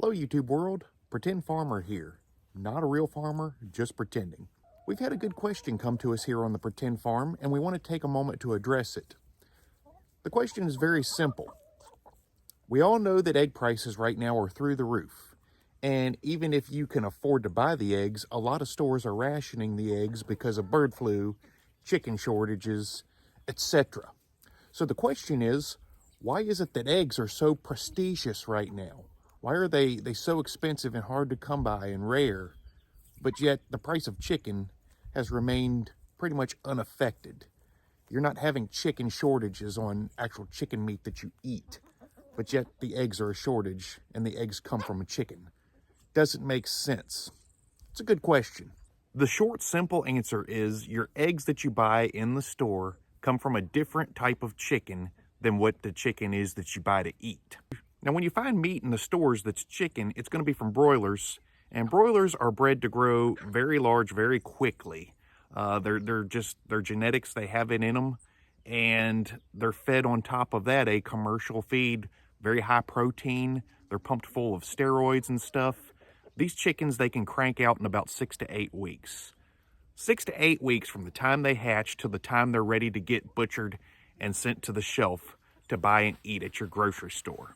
Hello YouTube world, Pretend Farmer here. Not a real farmer, just pretending. We've had a good question come to us here on the Pretend Farm and we want to take a moment to address it. The question is very simple. We all know that egg prices right now are through the roof. And even if you can afford to buy the eggs, a lot of stores are rationing the eggs because of bird flu, chicken shortages, etc. So the question is, why is it that eggs are so prestigious right now? Why are they so expensive and hard to come by and rare, but yet the price of chicken has remained pretty much unaffected? You're not having chicken shortages on actual chicken meat that you eat, but yet the eggs are a shortage and the eggs come from a chicken. Doesn't make sense. It's a good question. The short, simple answer is your eggs that you buy in the store come from a different type of chicken than what the chicken is that you buy to eat. Now, when you find meat in the stores that's chicken, it's going to be from broilers, and broilers are bred to grow very large very quickly. They're genetics, they have it in them, and they're fed on top of that a commercial feed, very high protein. They're pumped full of steroids and stuff. These chickens, they can crank out in about 6 to 8 weeks. 6 to 8 weeks from the time they hatch to the time they're ready to get butchered and sent to the shelf to buy and eat at your grocery store.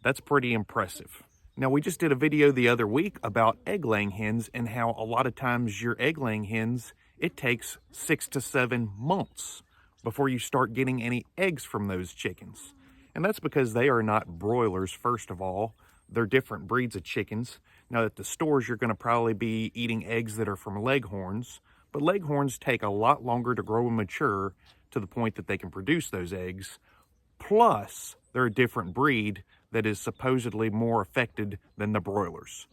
That's pretty impressive. Now, we just did a video the other week about egg-laying hens and how a lot of times your egg-laying hens, it takes 6 to 7 months before you start getting any eggs from those chickens. And that's because they are not broilers, first of all. They're different breeds of chickens. Now, at the stores, you're going to probably be eating eggs that are from Leghorns, but Leghorns take a lot longer to grow and mature to the point that they can produce those eggs. Plus, they're a different breed that is supposedly more affected than the broilers.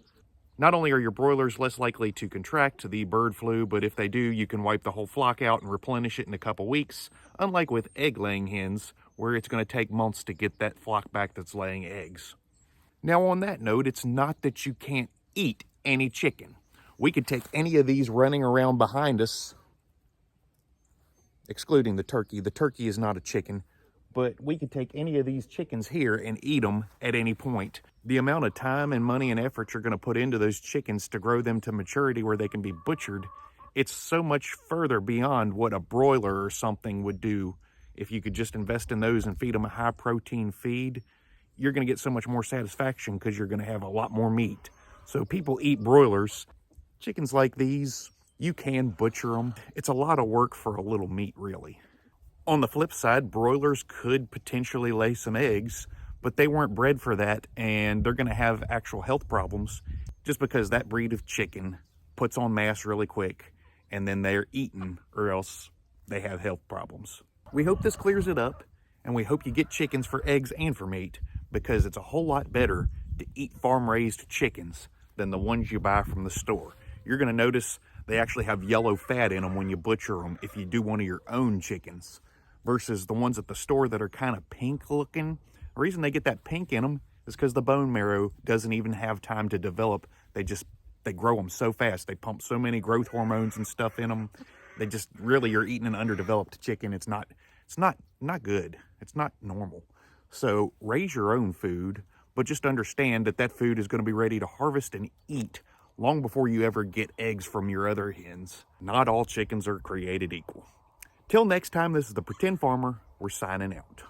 Not only are your broilers less likely to contract the bird flu, but if they do, you can wipe the whole flock out and replenish it in a couple weeks, unlike with egg-laying hens, where it's going to take months to get that flock back that's laying eggs. Now, on that note, it's not that you can't eat any chicken. We could take any of these running around behind us, excluding the turkey. The turkey is not a chicken. But we could take any of these chickens here and eat them at any point. The amount of time and money and effort you're going to put into those chickens to grow them to maturity where they can be butchered, it's so much further beyond what a broiler or something would do. If you could just invest in those and feed them a high protein feed, you're going to get so much more satisfaction because you're going to have a lot more meat. So people eat broilers. Chickens like these, you can butcher them. It's a lot of work for a little meat, really. On the flip side, broilers could potentially lay some eggs, but they weren't bred for that, and they're going to have actual health problems just because that breed of chicken puts on mass really quick, and then they're eaten, or else they have health problems. We hope this clears it up, and we hope you get chickens for eggs and for meat, because it's a whole lot better to eat farm-raised chickens than the ones you buy from the store. You're going to notice they actually have yellow fat in them when you butcher them if you do one of your own chickens, versus the ones at the store that are kind of pink looking. The reason they get that pink in them is because the bone marrow doesn't even have time to develop. They grow them so fast. They pump so many growth hormones and stuff in them. You're eating an underdeveloped chicken. It's not good. It's not normal. So raise your own food, but just understand that that food is going to be ready to harvest and eat long before you ever get eggs from your other hens. Not all chickens are created equal. Till next time, this is the Pretend Farmer. We're signing out.